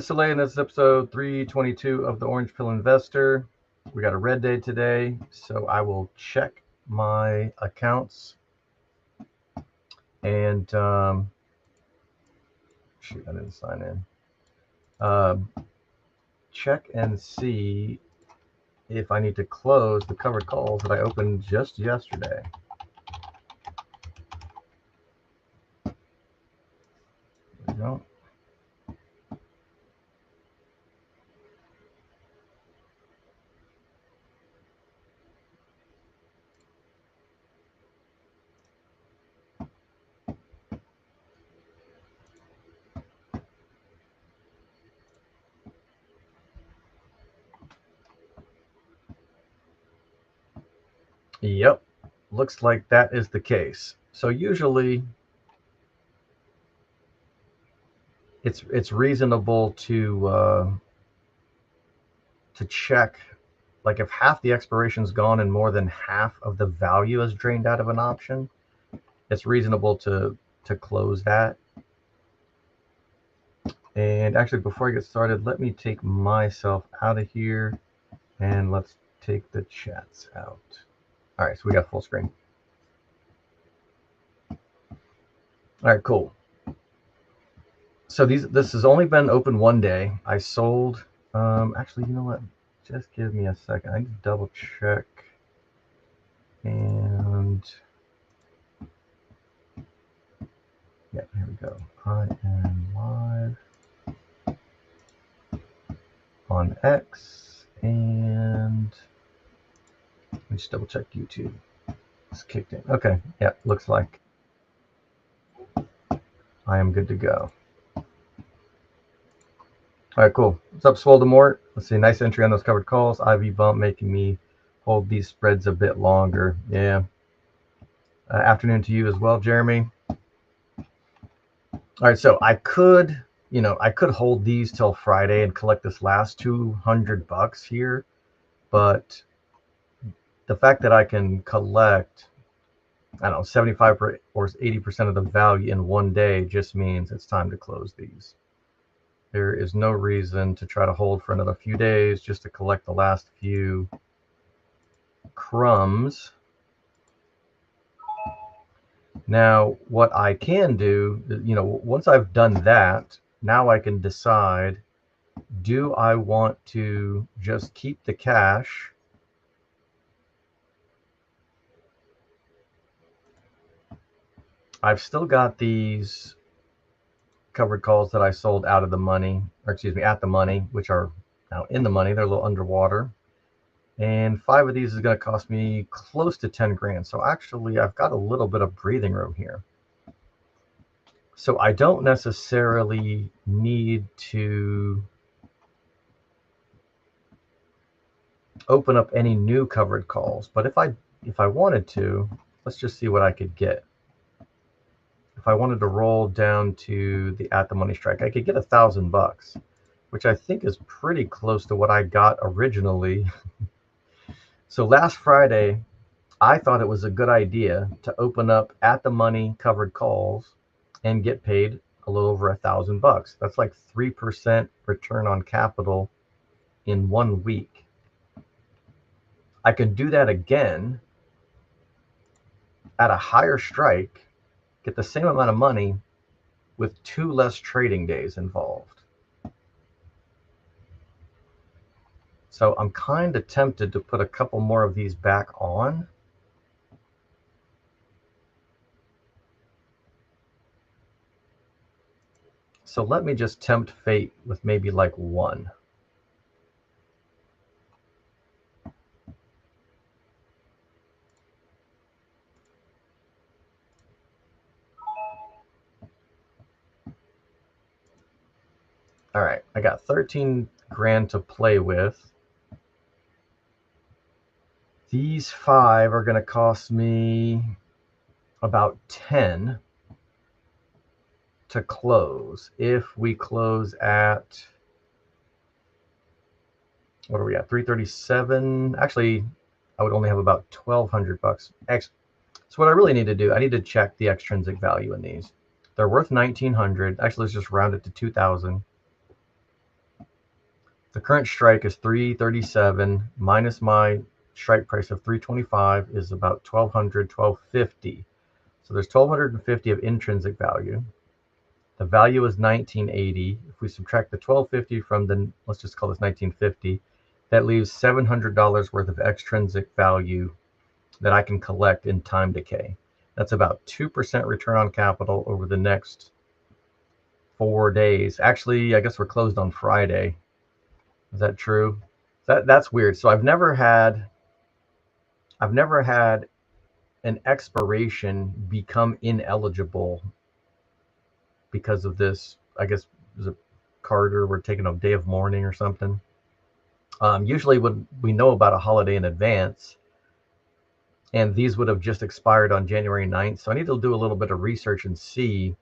Soleil, and this is episode 322 of the Orange Pill Investor. We got a red day today, so I will check my accounts and shoot, I didn't sign in. Check and see if I need to close the covered calls that I opened just yesterday. There we go. Yep, looks like that is the case. So usually it's reasonable to check, like if half the expiration's gone and more than half of the value is drained out of an option, it's reasonable to close that. And actually, before I get started, let me take myself out of here and let's take the chats out. All right, so we got full screen. All right, cool. So this has only been open one day. I sold. Actually, you know what? Just give me a second. I need to double check. And yeah, here we go. I am live on X, and let me just double check YouTube. It's kicked in. Okay, yeah, looks like I am good to go. All right, cool. What's up, Swoldemort? Let's see, nice entry on those covered calls. IV bump making me hold these spreads a bit longer. Yeah. Afternoon to you as well, Jeremy. All right, so I could hold these till Friday and collect this last $200 here, but the fact that I can collect, I don't know, 75 or 80% of the value in one day just means it's time to close these. There is no reason to try to hold for another few days just to collect the last few crumbs. Now, what I can do, once I've done that, now I can decide, do I want to just keep the cash I've still got these covered calls that I sold out of the money, or excuse me, at the money, which are now in the money. They're a little underwater. And 5 of these is going to cost me close to 10 grand. So actually, I've got a little bit of breathing room here. So I don't necessarily need to open up any new covered calls. But if I wanted to, let's just see what I could get. If I wanted to roll down to the at the money strike, I could get $1,000, which I think is pretty close to what I got originally. So last Friday, I thought it was a good idea to open up at the money covered calls and get paid a little over $1,000. That's like 3% return on capital in 1 week. I can do that again at a higher strike, get the same amount of money with 2 less trading days involved. So I'm kind of tempted to put a couple more of these back on. So let me just tempt fate with maybe like 1. All right, I got 13 grand to play with. These 5 are going to cost me about 10 to close. If we close at, what are we at, 337? Actually, I would only have about $1,200. So what I really need to do, I need to check the extrinsic value in these. They're worth 1,900. Actually, let's just round it to 2,000. The current strike is 337 minus my strike price of 325 is about 1200, 1250. So there's 1250 of intrinsic value. The value is 1980. If we subtract the 1250 from the, let's just call this 1950, that leaves $700 worth of extrinsic value that I can collect in time decay. That's about 2% return on capital over the next 4 days. Actually, I guess we're closed on Friday. Is that true? That's weird. So I've never had an expiration become ineligible because of this. I guess it was a Carter, we're taking a day of mourning or something. Usually when we know about a holiday in advance, and these would have just expired on January 9th. So I need to do a little bit of research and see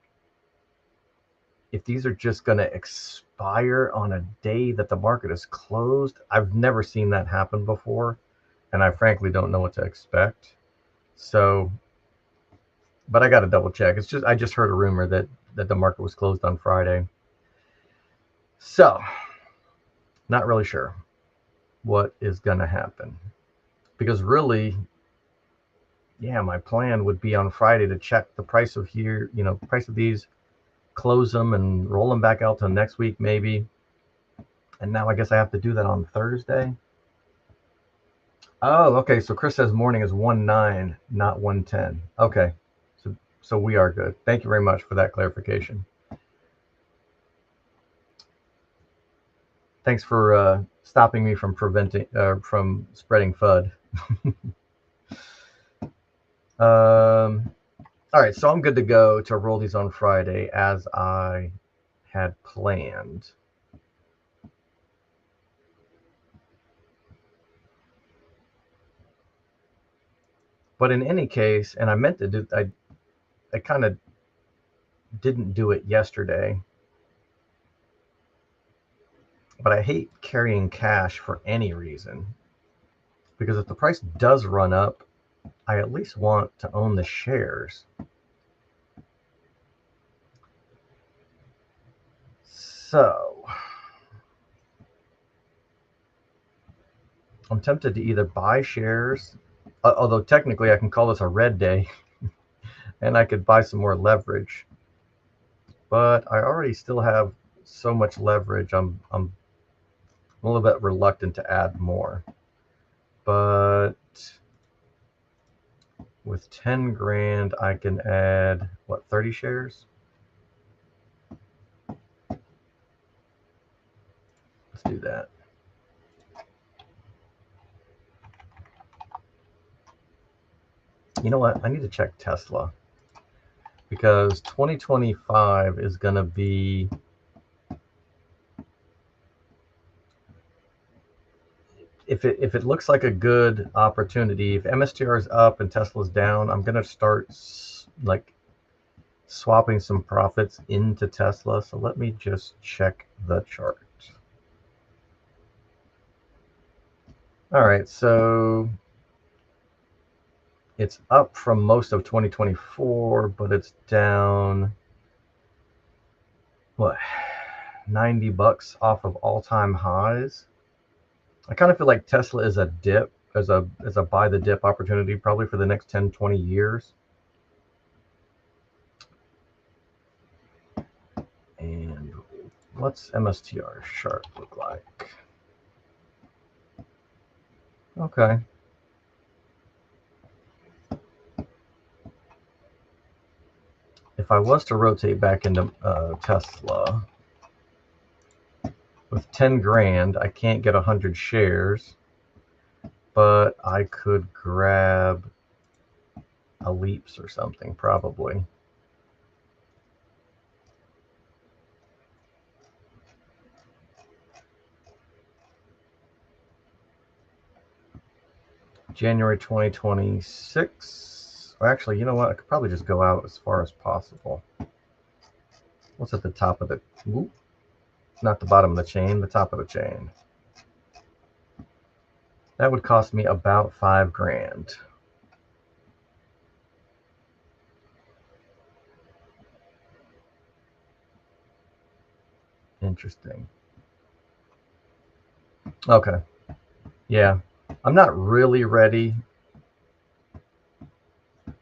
if these are just going to expire on a day that the market is closed. I've never seen that happen before, and I frankly don't know what to expect. So, but I got to double check. I just heard a rumor that the market was closed on Friday. So, not really sure what is going to happen, because really, yeah, my plan would be on Friday to check the price of price of these, close them and roll them back out till next week maybe. And now I guess I have to do that on Thursday. Oh, okay. So Chris says morning is 1.9, not 1.10. Okay. So we are good. Thank you very much for that clarification. Thanks for stopping me from from spreading FUD. All right, so I'm good to go to roll these on Friday as I had planned. But in any case, and I meant to do, I kind of didn't do it yesterday, but I hate carrying cash for any reason, because if the price does run up, I at least want to own the shares. So I'm tempted to either buy shares, although technically I can call this a red day, and I could buy some more leverage. But I already still have so much leverage. I'm a little bit reluctant to add more. But with 10 grand, I can add, what, 30 shares? Let's do that. You know what? I need to check Tesla, because 2025 is going to be, if it looks like a good opportunity, if MSTR is up and Tesla's down, I'm going to start like swapping some profits into Tesla. So let me just check the chart. All right, so it's up from most of 2024, but it's down, what, $90 off of all-time highs. I kind of feel like Tesla is a dip, as a buy the dip opportunity probably for the next 10, 20 years. And what's MSTR chart look like? Okay. If I was to rotate back into Tesla with 10 grand, I can't get 100 shares, but I could grab a Leaps or something probably. January 2026. Or actually, you know what? I could probably just go out as far as possible. What's at the top of the, whoop, not the bottom of the chain, the top of the chain. That would cost me about 5 grand. Interesting. Okay. Yeah. I'm not really ready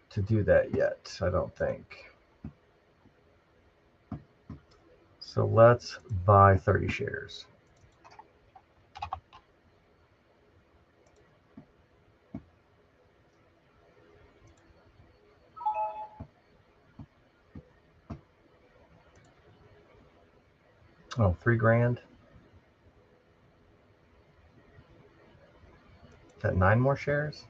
to do that yet, I don't think. So let's buy 30 shares. Oh, $3,000. Is that 9 more shares?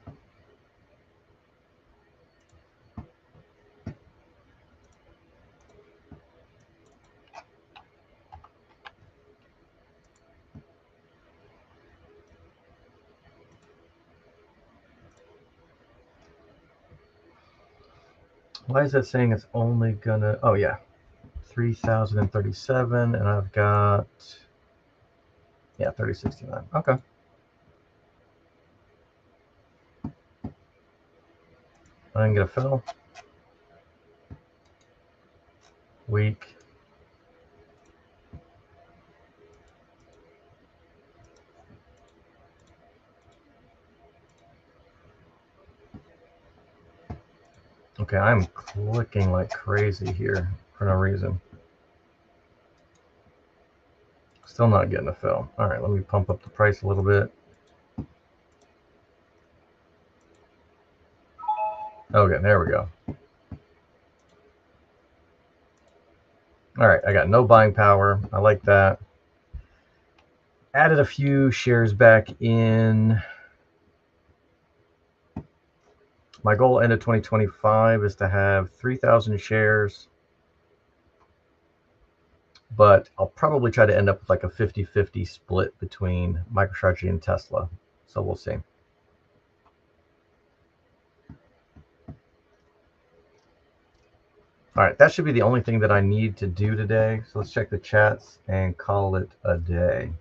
Why is that saying it's only gonna, oh yeah, 3,037, and I've got, yeah, 3069. Okay. I didn't get a fill. Weak. Okay, I'm clicking like crazy here for no reason. Still not getting a fill. All right, let me pump up the price a little bit. Okay, there we go. All right, I got no buying power. I like that. Added a few shares back in. My goal end of 2025 is to have 3,000 shares, but I'll probably try to end up with like a 50-50 split between MicroStrategy and Tesla. So we'll see. All right, that should be the only thing that I need to do today. So let's check the chats and call it a day.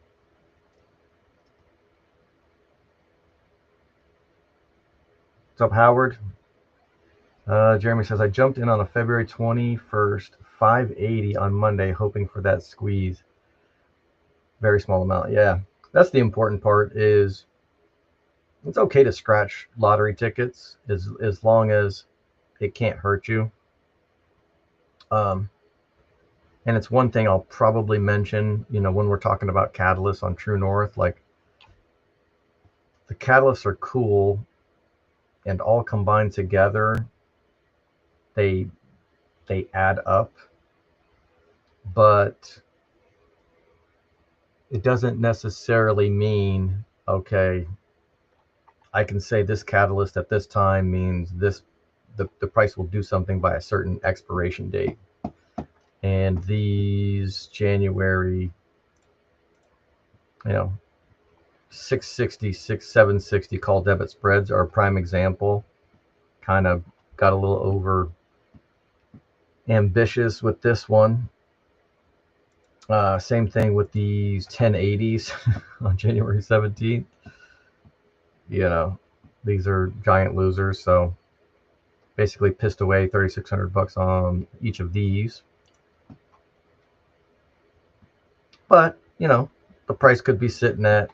What's up, Howard? Jeremy says, I jumped in on a February 21st, 580 on Monday, hoping for that squeeze. Very small amount. Yeah, that's the important part is it's okay to scratch lottery tickets as long as it can't hurt you. And it's one thing I'll probably mention, when we're talking about catalysts on True North, like the catalysts are cool and all combined together, they add up, but it doesn't necessarily mean, okay, I can say this catalyst at this time means this, the price will do something by a certain expiration date. And these January, 660, 760 call debit spreads are a prime example. Kind of got a little over ambitious with this one. Same thing with these 1080s on January 17th. These are giant losers. So basically pissed away $3,600 on each of these. But, the price could be sitting at,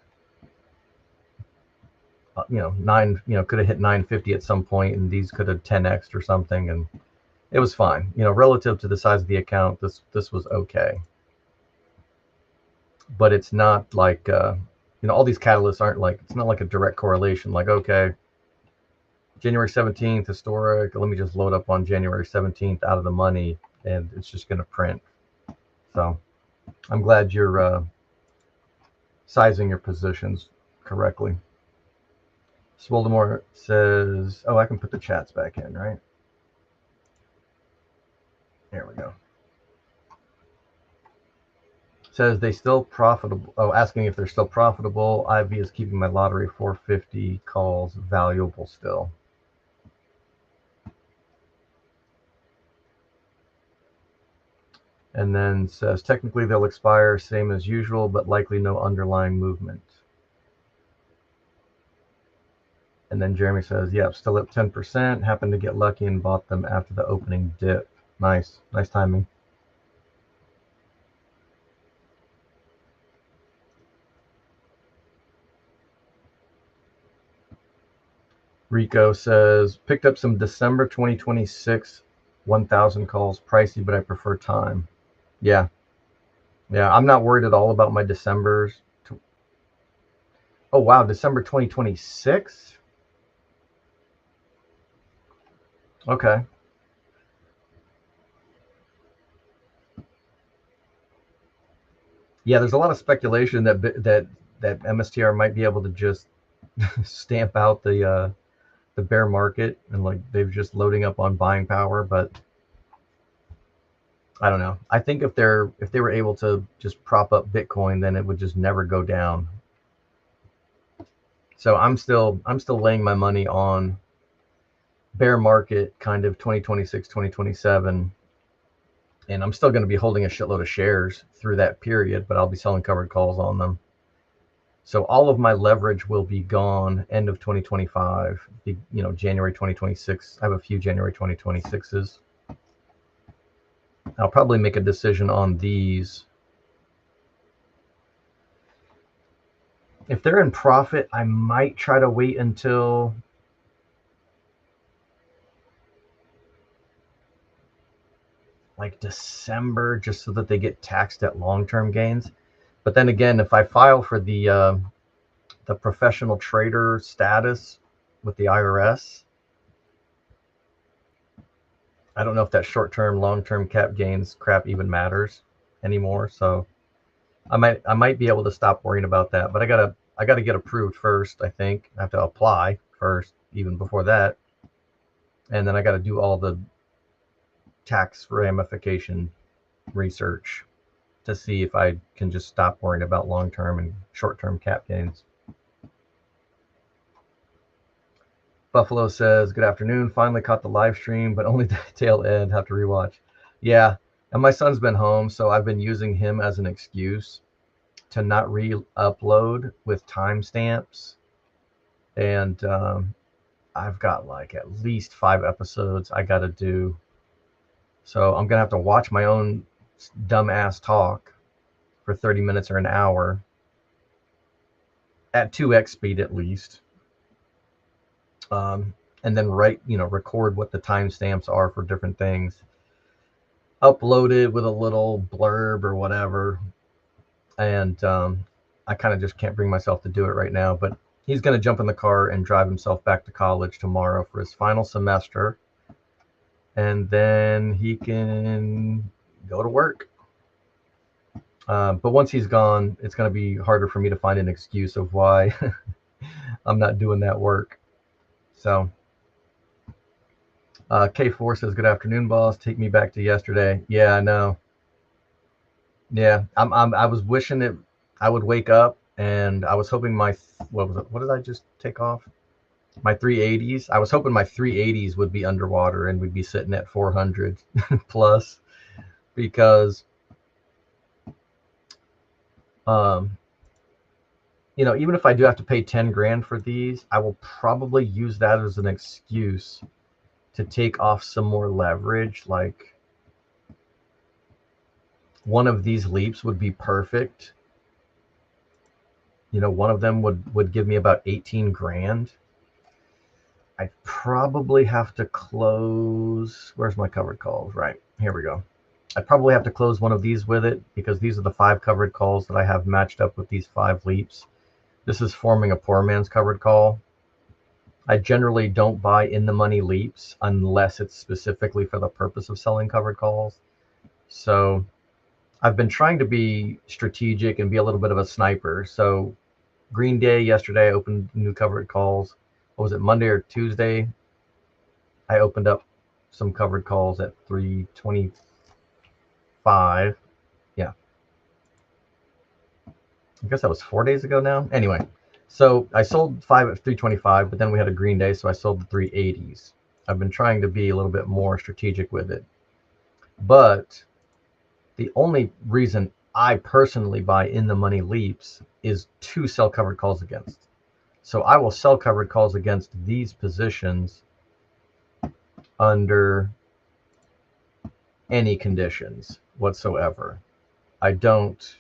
9, could have hit 950 at some point, and these could have 10x or something, and it was fine. Relative to the size of the account, this was okay. But it's not like, all these catalysts aren't like, it's not like a direct correlation. Like, okay, January 17th, historic, let me just load up on January 17th out of the money, and it's just going to print. So I'm glad you're sizing your positions correctly. Swoldemore says, oh, I can put the chats back in, right? There we go. Says they still profitable. Oh, asking if they're still profitable. IV is keeping my lottery 450 calls valuable still. And then says technically they'll expire same as usual, but likely no underlying movement. And then Jeremy says, yep, still up 10%. Happened to get lucky and bought them after the opening dip. Nice timing. Rico says, picked up some December 2026 1,000 calls, pricey, but I prefer time. Yeah. Yeah, I'm not worried at all about my Decembers. Oh, wow, December 2026? Okay. Yeah, there's a lot of speculation that MSTR might be able to just stamp out the bear market, and like they're just loading up on buying power, but I don't know. I think if they were able to just prop up Bitcoin, then it would just never go down. So I'm still laying my money on bear market kind of 2026, 2027, and I'm still going to be holding a shitload of shares through that period, but I'll be selling covered calls on them. So all of my leverage will be gone end of 2025, January 2026. I have a few January 2026s. I'll probably make a decision on these. If they're in profit, I might try to wait until like December, just so that they get taxed at long-term gains. But then again, if I file for the professional trader status with the IRS, I don't know if that short-term, long-term cap gains crap even matters anymore. So I might be able to stop worrying about that. But I gotta get approved first. I think I have to apply first, even before that, and then I got to do all the tax ramification research to see if I can just stop worrying about long-term and short-term cap gains. Buffalo says, good afternoon. Finally caught the live stream, but only the tail end. Have to rewatch. Yeah, and my son's been home, so I've been using him as an excuse to not re-upload with timestamps. And I've got like at least 5 episodes I got to do. So I'm going to have to watch my own dumbass talk for 30 minutes or an hour at 2x speed at least. And then record what the timestamps are for different things. Upload it with a little blurb or whatever. And I kind of just can't bring myself to do it right now. But he's going to jump in the car and drive himself back to college tomorrow for his final semester. And then he can go to work. But once he's gone, it's going to be harder for me to find an excuse of why I'm not doing that work. So K4 says, good afternoon, boss. Take me back to yesterday. Yeah, I know. Yeah, I was wishing it. I would wake up, and I was hoping what was it? What did I just take off? My 380s. I was hoping my 380s would be underwater and we'd be sitting at 400 plus, because even if I do have to pay 10 grand for these, I will probably use that as an excuse to take off some more leverage. Like one of these leaps would be perfect. One of them would give me about 18 grand. I'd probably have to close. Where's my covered calls? Right, here we go. I'd probably have to close one of these with it, because these are the 5 covered calls that I have matched up with these 5 leaps. This is forming a poor man's covered call. I generally don't buy in the money leaps unless it's specifically for the purpose of selling covered calls. So I've been trying to be strategic and be a little bit of a sniper. So Green Day yesterday, I opened new covered calls. What was it, Monday or Tuesday? I opened up some covered calls at 325. Yeah. I guess that was 4 days ago now. Anyway, so I sold 5 at 325, but then we had a Green Day, so I sold the 380s. I've been trying to be a little bit more strategic with it. But the only reason I personally buy in the money leaps is to sell covered calls against. So I will sell covered calls against these positions under any conditions whatsoever. I don't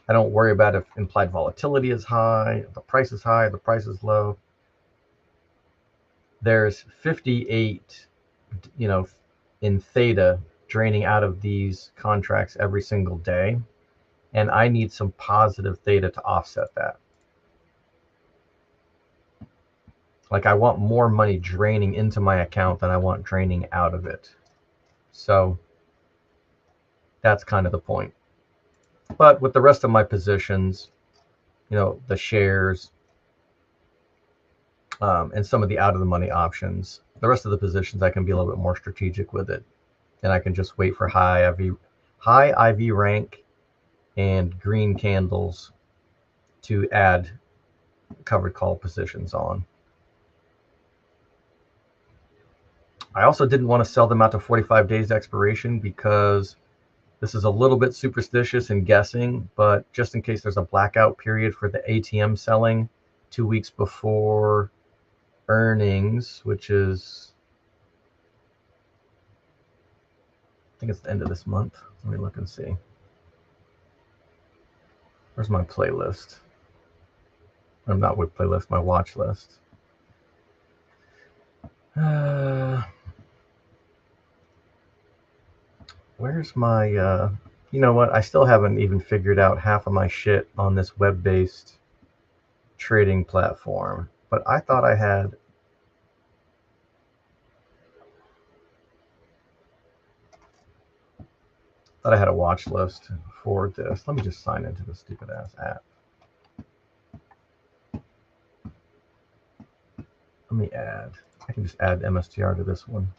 worry about if implied volatility is high, if the price is high, if the price is low. there's 58, in theta draining out of these contracts every single day, and I need some positive theta to offset that. Like, I want more money draining into my account than I want draining out of it. So that's kind of the point. But with the rest of my positions, the shares, and some of the out of the money options, the rest of the positions, I can be a little bit more strategic with it. And I can just wait for high IV rank and green candles to add covered call positions on. I also didn't want to sell them out to 45 days expiration because this is a little bit superstitious and guessing, but just in case there's a blackout period for the ATM selling 2 weeks before earnings, which is, I think it's the end of this month. Let me look and see. Where's my playlist? I'm not with playlist, my watch list. Where's my, you know what? I still haven't even figured out half of my shit on this web-based trading platform, but I thought I had a watch list for this. Let me just sign into the stupid ass app. Let me add. I can just add MSTR to this one.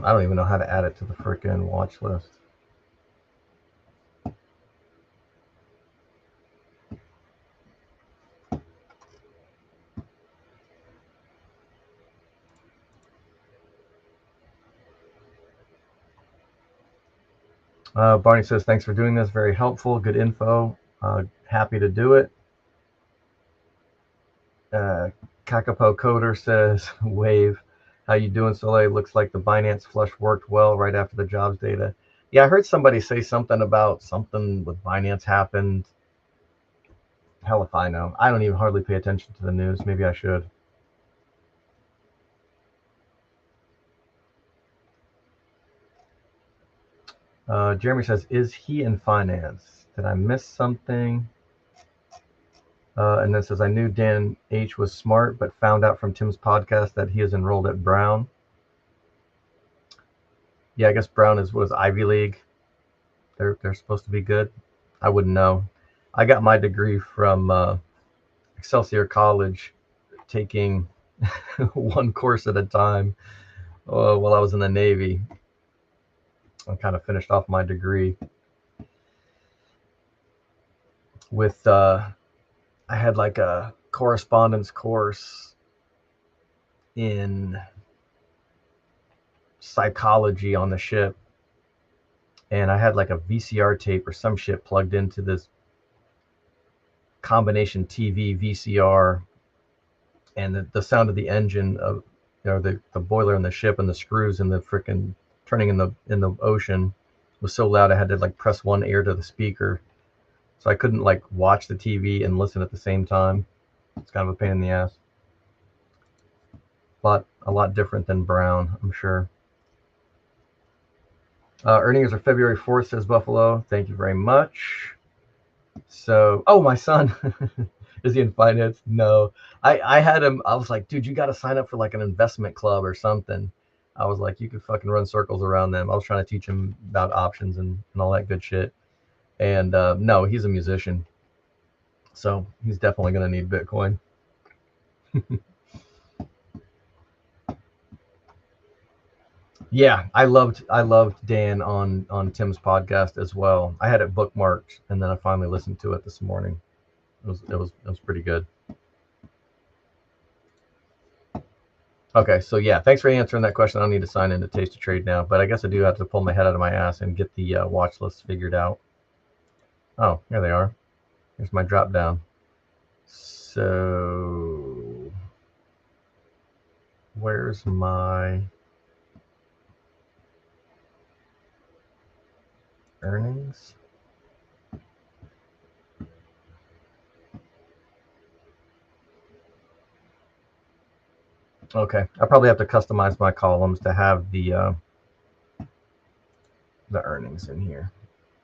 I don't even know how to add it to the frickin' watch list. Barney says, thanks for doing this. Very helpful. Good info. Happy to do it. Kakapo Coder says, wave. How you doing, Soleil? Looks like the Binance flush worked well right after the jobs data. Yeah, I heard somebody say something about something with Binance happened. Hell if I know. I don't even hardly pay attention to the news. Maybe I should. Jeremy says, is he in finance? Did I miss something? And then says, I knew Dan H was smart, but found out from Tim's podcast that he is enrolled at Brown. Yeah, I guess Brown was Ivy League. They're supposed to be good. I wouldn't know. I got my degree from Excelsior College, taking one course at a time while I was in the Navy. I kind of finished off my degree with I had like a correspondence course in psychology on the ship, and I had like a VCR tape or some shit plugged into this combination TV VCR, and the sound of the engine of the boiler in the ship and the screws and the frickin' turning in the ocean was so loud I had to like press one ear to the speaker, so I couldn't like watch the TV and listen at the same time. It's kind of a pain in the ass. But a lot different than Brown, I'm sure. Earnings are February 4th, says Buffalo. Thank you very much. So, my son. Is he in finance? No. I had him. I was like, dude, you got to sign up for like an investment club or something. I was like, you could fucking run circles around them. I was trying to teach him about options and all that good shit. And no, he's a musician. So he's definitely going to need Bitcoin. Yeah, I loved Dan on Tim's podcast as well. I had it bookmarked, and then I finally listened to it this morning. It was pretty good. Okay, so yeah, thanks for answering that question. I don't need to sign into Taste of Trade now, but I guess I do have to pull my head out of my ass and get the watch list figured out. Oh, here they are. Here's my drop down. So where's my earnings? Okay, I probably have to customize my columns to have the earnings in here.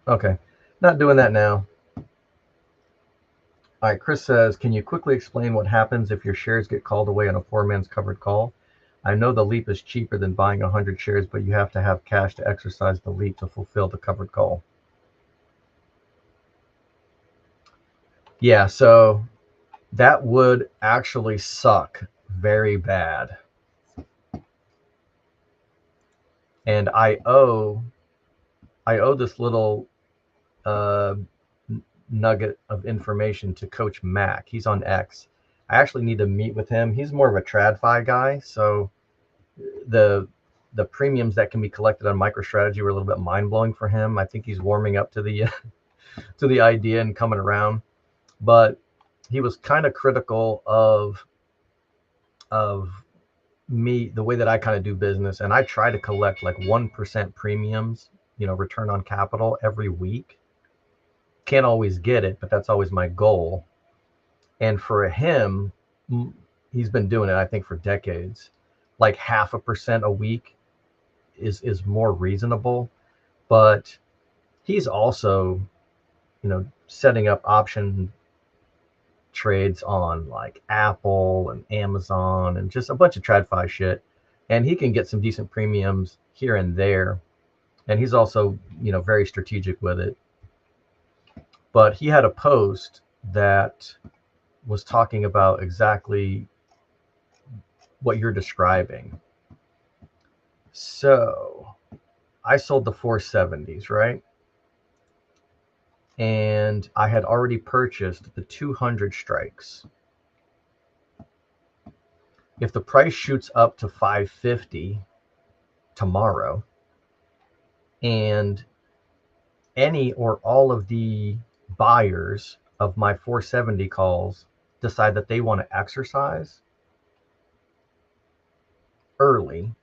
Okay, not doing that now. All right, Chris says, can you quickly explain what happens if your shares get called away on a 4-man's covered call? I know the leap is cheaper than buying 100 shares, but you have to have cash to exercise the leap to fulfill the covered call. Yeah, so that would actually suck very bad. And I owe this little uh, nugget of information to Coach Mac. He's on X. I actually need to meet with him. He's more of a TradFi guy, so the premiums that can be collected on MicroStrategy were a little bit mind blowing for him. I think he's warming up to the to the idea and coming around, but he was kind of critical of me, the way that I kind of do business, and I try to collect like 1% premiums, return on capital every week. Can't always get it, but that's always my goal. And for him, he's been doing it, I think, for decades. Like 0.5% a week is more reasonable, but he's also, setting up option trades on like Apple and Amazon and just a bunch of TradFi shit. And he can get some decent premiums here and there. And he's also, very strategic with it. But he had a post that was talking about exactly what you're describing. So I sold the 470s, right? And I had already purchased the 200 strikes. If the price shoots up to 550 tomorrow, and any or all of the buyers of my 470 calls decide that they want to exercise early,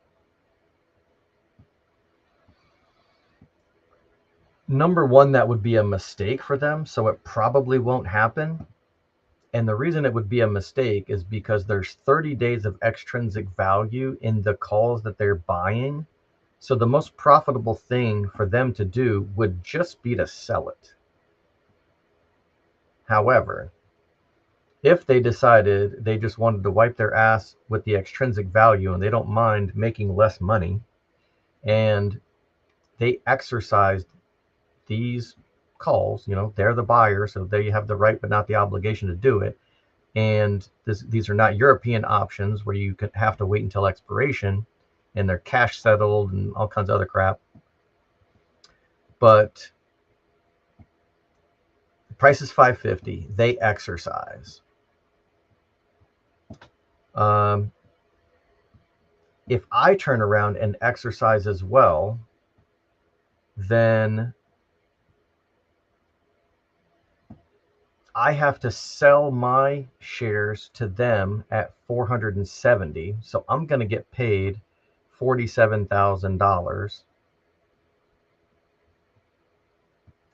number one, that would be a mistake for them, so it probably won't happen. And the reason it would be a mistake is because there's 30 days of extrinsic value in the calls that they're buying. So the most profitable thing for them to do would just be to sell it. However, if they decided they just wanted to wipe their ass with the extrinsic value and they don't mind making less money, and they exercised these calls, they're the buyer, so they have the right but not the obligation to do it. And these are not European options where you could have to wait until expiration, and they're cash settled and all kinds of other crap. But the price is 550. They exercise. If I turn around and exercise as well, then I have to sell my shares to them at 470. So I'm going to get paid $47,000.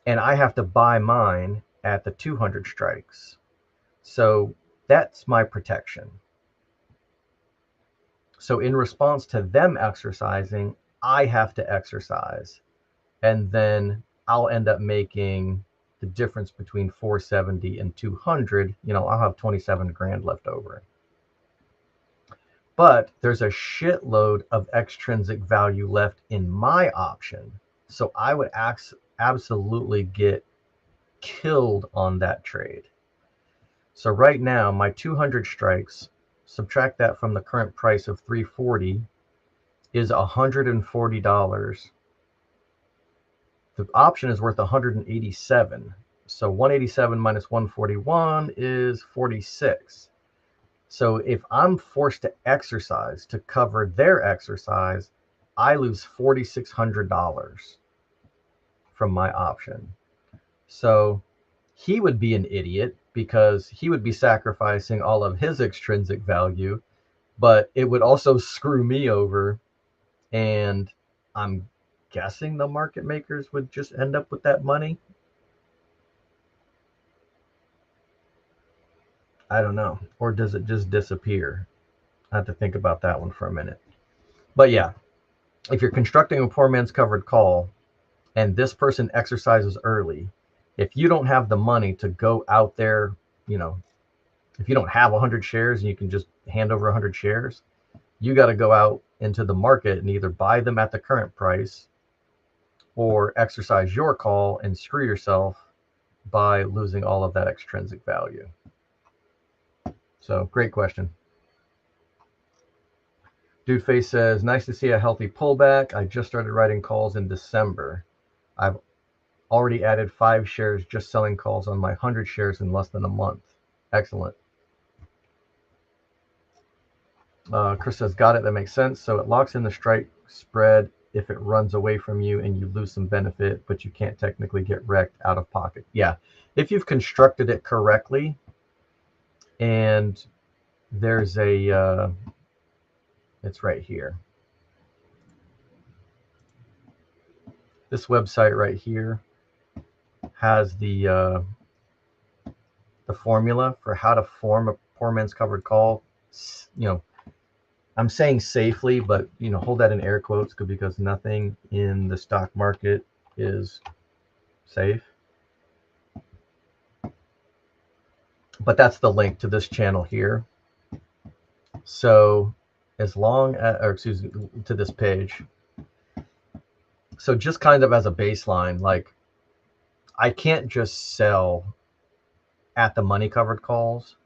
And I have to buy mine at the 200 strikes. So that's my protection. So in response to them exercising, I have to exercise. And then I'll end up making the difference between 470 and 200. I'll have 27 grand left over. But there's a shitload of extrinsic value left in my option. So I would absolutely get killed on that trade. So right now, my 200 strikes, subtract that from the current price of 340, is $140. The option is worth 187. So 187 minus 141 is 46. So if I'm forced to exercise to cover their exercise, I lose $4,600 from my option. So he would be an idiot because he would be sacrificing all of his extrinsic value, but it would also screw me over. And I'm guessing the market makers would just end up with that money. I don't know. Or does it just disappear? I have to think about that one for a minute. But yeah, if you're constructing a poor man's covered call and this person exercises early, if you don't have the money to go out there, you know, if you don't have 100 shares and you can just hand over 100 shares, you got to go out into the market and either buy them at the current price or exercise your call and screw yourself by losing all of that extrinsic value. So great question. Dude Face says, nice to see a healthy pullback. I just started writing calls in December. I've already added 5 shares just selling calls on my 100 shares in less than a month. Excellent. Chris says, got it. That makes sense. So it locks in the strike spread if it runs away from you and you lose some benefit, but you can't technically get wrecked out of pocket. Yeah. If you've constructed it correctly, and there's a, it's right here. This website right here has the formula for how to form a poor man's covered call. You know, I'm saying safely, but you know, hold that in air quotes because nothing in the stock market is safe. But that's the link to this channel here. So as long as, or excuse me, to this page. So just kind of as a baseline, like I can't just sell at the money covered calls.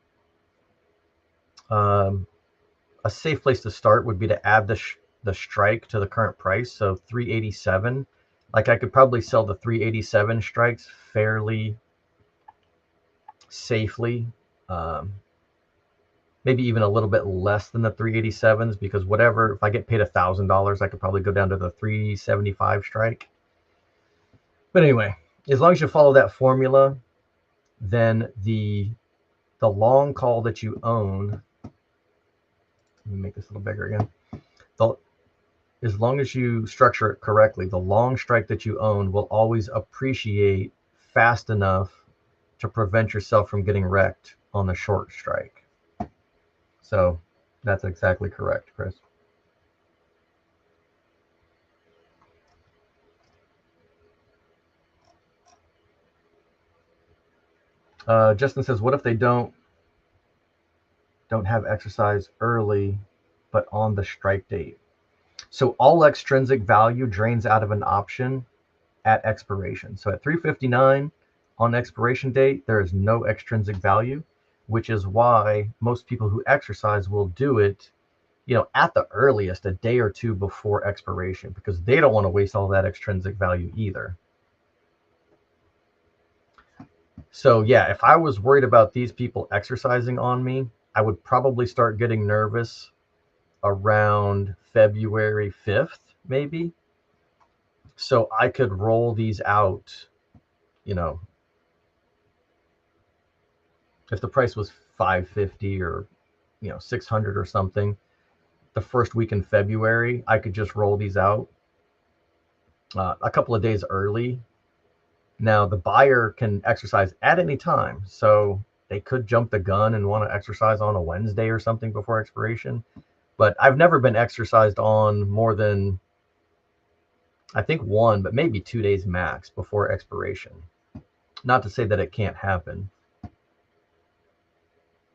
A safe place to start would be to add the strike to the current price. So 387, like I could probably sell the 387 strikes fairly safely. Maybe even a little bit less than the 387s because whatever, if I get paid $1,000, I could probably go down to the 375 strike. But anyway, as long as you follow that formula, then the long call that you own, let me make this a little bigger again. As long as you structure it correctly, the long strike that you own will always appreciate fast enough to prevent yourself from getting wrecked on the short strike. So that's exactly correct, Chris. Justin says, what if they don't have exercise early, but on the strike date? So all extrinsic value drains out of an option at expiration. So at 359 on expiration date, there is no extrinsic value, which is why most people who exercise will do it, you know, at the earliest a day or two before expiration, because they don't want to waste all that extrinsic value either. So yeah, if I was worried about these people exercising on me, I would probably start getting nervous around February 5th, maybe. So I could roll these out, you know, if the price was 550 or, you know, 600 or something, the first week in February, I could just roll these out a couple of days early. Now the buyer can exercise at any time. So they could jump the gun and want to exercise on a Wednesday or something before expiration. But I've never been exercised on more than, I think, 1, but maybe 2 days max before expiration. Not to say that it can't happen.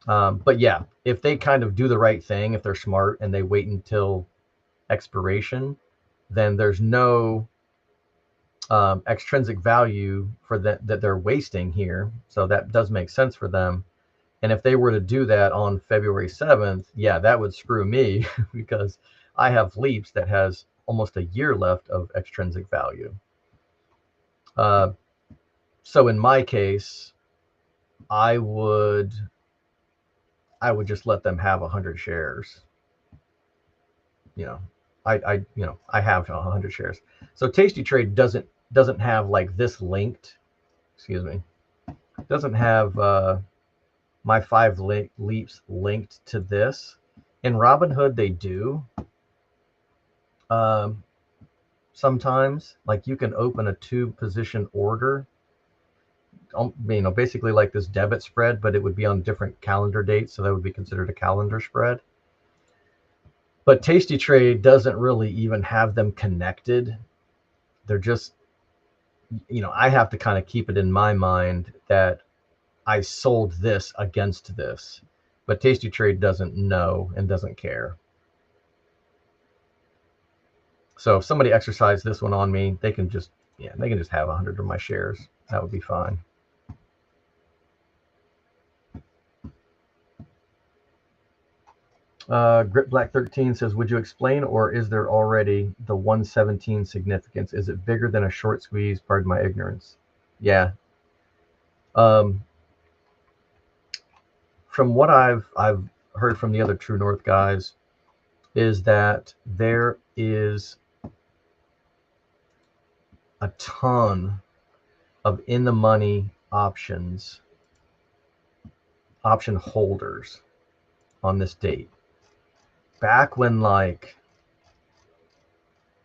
But yeah, if they kind of do the right thing, if they're smart and they wait until expiration, then there's no extrinsic value for that they're wasting here. So that does make sense for them. And if they were to do that on February 7th, yeah, that would screw me because I have Leaps that has almost a year left of extrinsic value. So in my case, I would just let them have 100 shares. You know, I have 100 shares. So Tasty Trade doesn't have like this linked. Excuse me. Doesn't have my 5 leaps linked to this. In Robinhood, they do. Sometimes, like you can open a 2-position order. You know, basically like this debit spread, but it would be on different calendar dates, so that would be considered a calendar spread. But Tasty Trade doesn't really even have them connected. They're just, I have to kind of keep it in my mind that I sold this against this. But Tasty Trade doesn't know and doesn't care. So if somebody exercised this one on me, they can just have 100 of my shares. That would be fine. Grip Black 13 says, would you explain, or is there already the 117 significance? Is it bigger than a short squeeze? Pardon my ignorance. Yeah. From what I've heard from the other True North guys, is that there is a ton of in the money option holders on this date. Back when like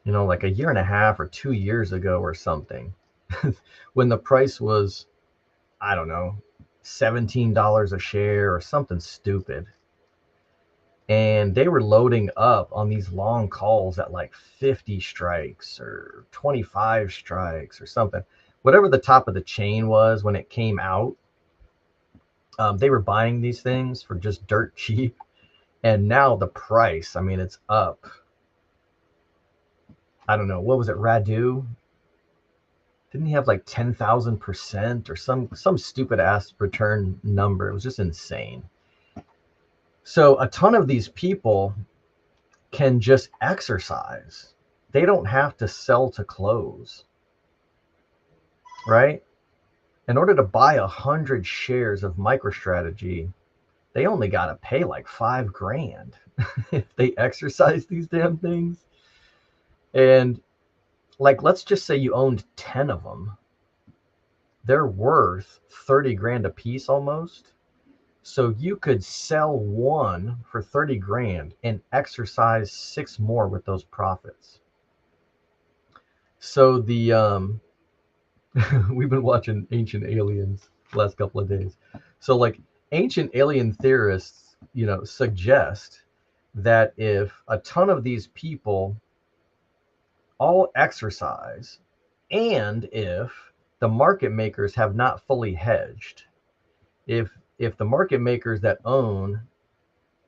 a year and a half or 2 years ago or something, when the price was, I don't know, $17 a share or something stupid. And they were loading up on these long calls at like 50 strikes or 25 strikes or something. Whatever the top of the chain was when it came out, they were buying these things for just dirt cheap. And now the price, I mean, it's up. I don't know. What was it? Radu? Didn't he have like 10,000% or some stupid ass return number? It was just insane. So a ton of these people can just exercise. They don't have to sell to close, right? In order to buy 100 shares of MicroStrategy, they only got to pay like $5,000 if they exercise these damn things. And like, let's just say you owned 10 of them. They're worth $30,000 a piece almost. So you could sell one for $30,000 and exercise 6 more with those profits. So the we've been watching Ancient Aliens the last couple of days. So like ancient alien theorists, suggest that if a ton of these people all exercise, and if the market makers have not fully hedged, if the market makers that own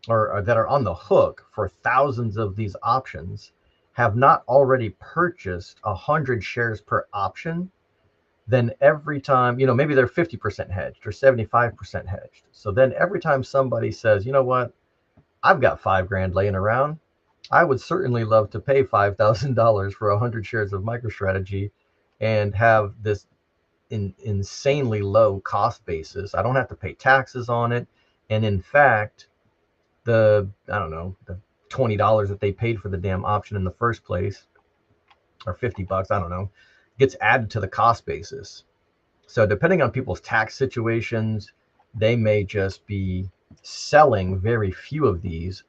or that are on the hook for thousands of these options have not already purchased 100 shares per option, then every time, maybe they're 50% hedged or 75% hedged. So then every time somebody says, you know what, I've got $5,000 laying around, I would certainly love to pay $5,000 for 100 shares of MicroStrategy and have this insanely low cost basis. I don't have to pay taxes on it. And in fact, the $20 that they paid for the damn option in the first place, or $50, I don't know, gets added to the cost basis. So depending on people's tax situations, they may just be selling very few of these,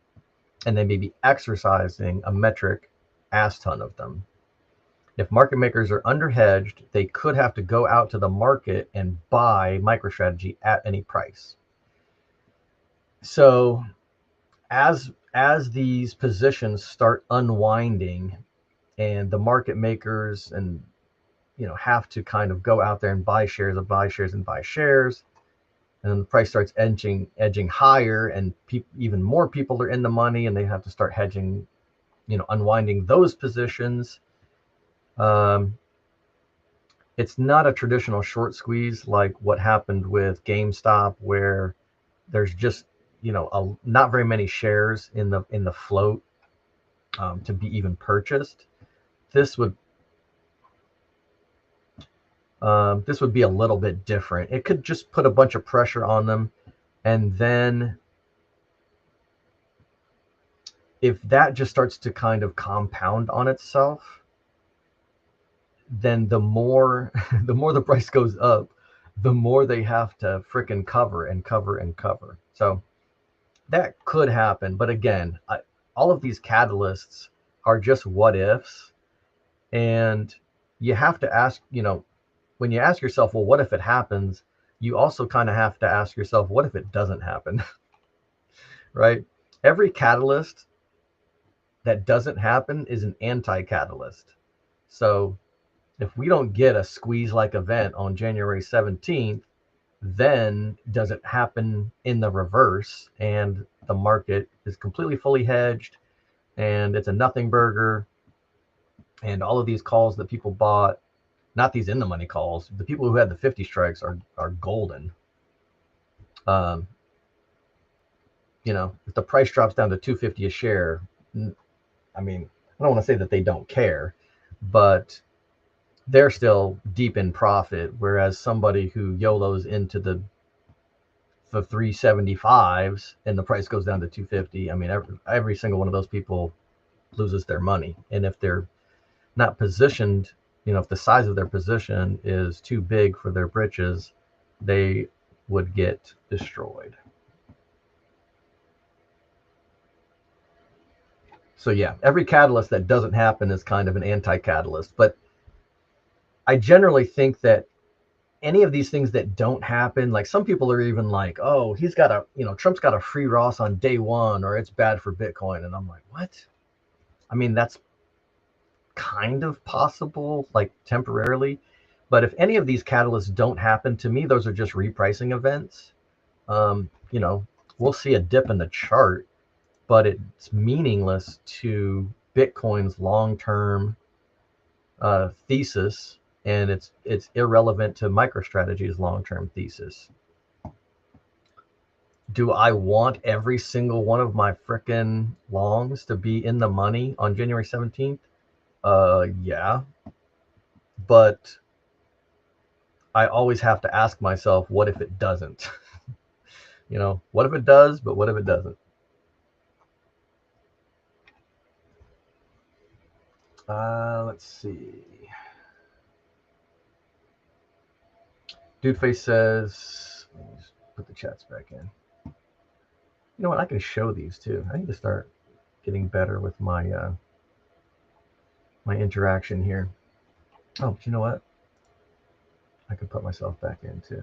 and they may be exercising a metric ass ton of them. If market makers are underhedged, they could have to go out to the market and buy MicroStrategy at any price. So as these positions start unwinding and the market makers and have to kind of go out there and buy shares and buy shares and buy shares, and then the price starts edging higher, and even more people are in the money, and they have to start hedging, unwinding those positions. It's not a traditional short squeeze like what happened with GameStop, where there's just not very many shares in the float to be even purchased. This would be a little bit different. It could just put a bunch of pressure on them, and then if that just starts to kind of compound on itself, then the more the price goes up, the more they have to frickin' cover and cover and cover. So that could happen. But again, all of these catalysts are just what ifs, and you have to ask, when you ask yourself, well, what if it happens? You also kind of have to ask yourself, what if it doesn't happen? Right? Every catalyst that doesn't happen is an anti-catalyst. So if we don't get a squeeze-like event on January 17th, then does it happen in the reverse and the market is completely fully hedged and it's a nothing burger, and all of these calls that people bought, not these in the money calls, the people who had the 50 strikes are golden. If the price drops down to 250 a share, I mean, I don't want to say that they don't care, but they're still deep in profit. Whereas somebody who YOLOs into the 375s and the price goes down to 250, I mean, every single one of those people loses their money. And if they're not positioned, if the size of their position is too big for their britches, they would get destroyed. So yeah, every catalyst that doesn't happen is kind of an anti-catalyst. But I generally think that any of these things that don't happen, like some people are even like, oh, Trump's got a free Ross on day one, or it's bad for Bitcoin. And I'm like, what? I mean, that's kind of possible, like temporarily. But if any of these catalysts don't happen, to me, those are just repricing events. We'll see a dip in the chart, but it's meaningless to Bitcoin's long-term thesis, and it's irrelevant to MicroStrategy's long-term thesis. Do I want every single one of my frickin' longs to be in the money on January 17th? Yeah. But I always have to ask myself, what if it doesn't? What if it does, but what if it doesn't? Let's see. Dudeface says, let me just put the chats back in. You know what? I can show these too. I need to start getting better with my my interaction here. Oh, you know what? I can put myself back in too.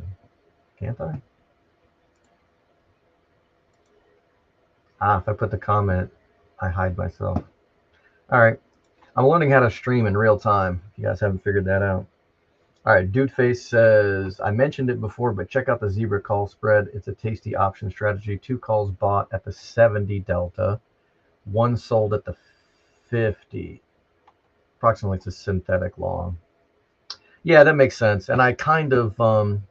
Can't I? If I put the comment, I hide myself. All right. I'm learning how to stream in real time. If you guys haven't figured that out. All right. Dudeface says, I mentioned it before, but check out the Zebra call spread. It's a tasty option strategy. 2 calls bought at the 70 delta. 1 sold at the 50. Approximately, it's a synthetic long. Yeah, that makes sense. And I kind of, would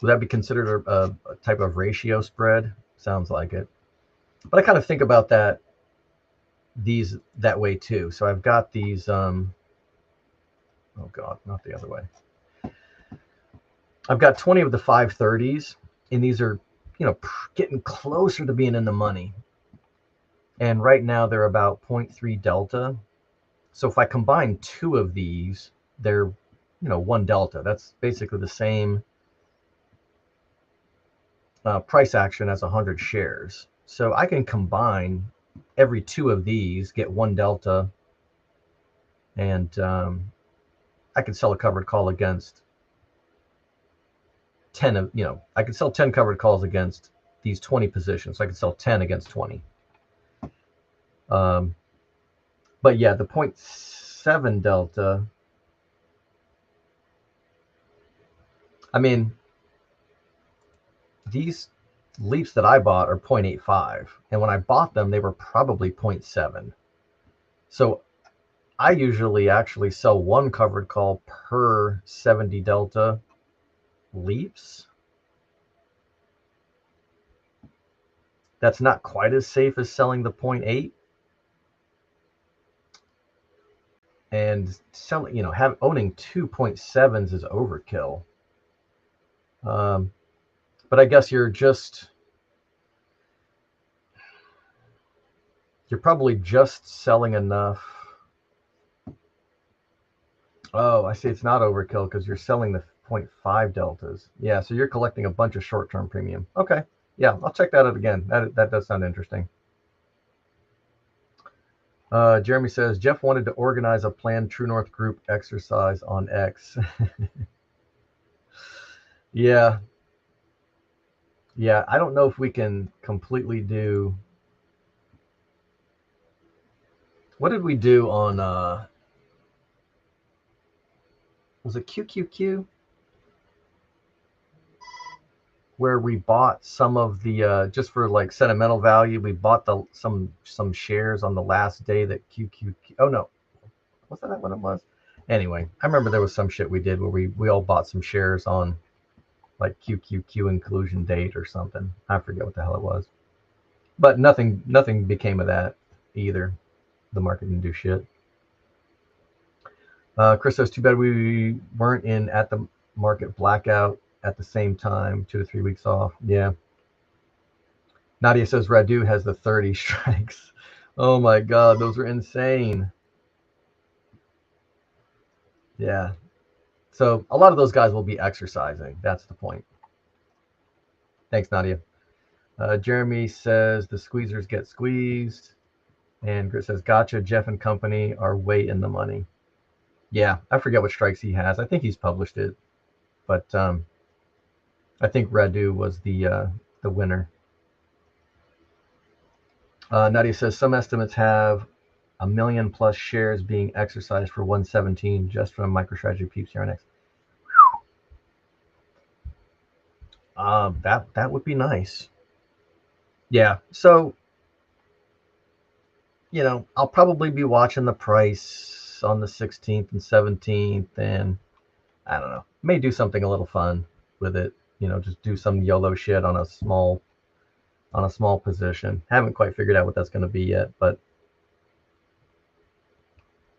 that be considered a type of ratio spread? Sounds like it. But I kind of think about that way too. So I've got these, oh God, not the other way. I've got 20 of the 530s, and these are, getting closer to being in the money. And right now they're about 0.3 delta. So if I combine 2 of these, they're, 1 delta. That's basically the same price action as 100 shares. So I can combine every 2 of these, get 1 delta, and I can sell a covered call against 10 of, I can sell 10 covered calls against these 20 positions. So I can sell 10 against 20. But yeah, the 0.7 delta, I mean, these leaps that I bought are 0.85. And when I bought them, they were probably 0.7. So I usually actually sell 1 covered call per 70 delta leaps. That's not quite as safe as selling the 0.8. And selling, owning 2.7s is overkill. But I guess you're probably just selling enough. Oh, I see. It's not overkill because you're selling the 0.5 deltas. Yeah, so you're collecting a bunch of short-term premium. Okay. Yeah, I'll check that out again. That does sound interesting. Jeremy says, Jeff wanted to organize a planned True North group exercise on X. Yeah. Yeah, I don't know if we can completely do What did we do on was it QQQ? Where we bought some of the just for like sentimental value, we bought some shares on the last day that QQQ. Oh no, was that what it was? Anyway, I remember there was some shit we did where we all bought some shares on like QQQ inclusion date or something. I forget what the hell it was, but nothing became of that either. The market didn't do shit. Chris says, too bad we weren't in at the market blackout at the same time, 2 to 3 weeks off. Yeah. Nadia says Radu has the 30 strikes. Oh my God, those are insane. Yeah. So a lot of those guys will be exercising. That's the point. Thanks, Nadia. Jeremy says the squeezers get squeezed. And Grit says, gotcha, Jeff and company are way in the money. Yeah, I forget what strikes he has. I think he's published it. But I think Radu was the winner. Nadia says some estimates have 1 million plus shares being exercised for 117 just from MicroStrategy Peeps here next. That would be nice. Yeah. So, I'll probably be watching the price on the 16th and 17th, and I don't know, may do something a little fun with it. Just do some YOLO shit on a small position. Haven't quite figured out what that's going to be yet, but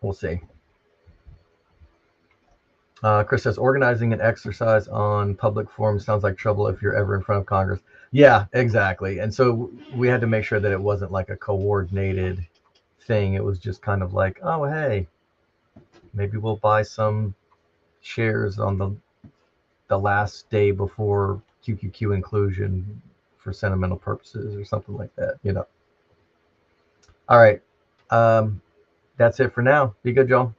we'll see. Chris says, organizing an exercise on public forum sounds like trouble if you're ever in front of Congress. Yeah, exactly. And so we had to make sure that it wasn't like a coordinated thing. It was just kind of like, oh, hey, maybe we'll buy some shares on the last day before QQQ inclusion for sentimental purposes or something like that, All right. That's it for now. Be good, y'all.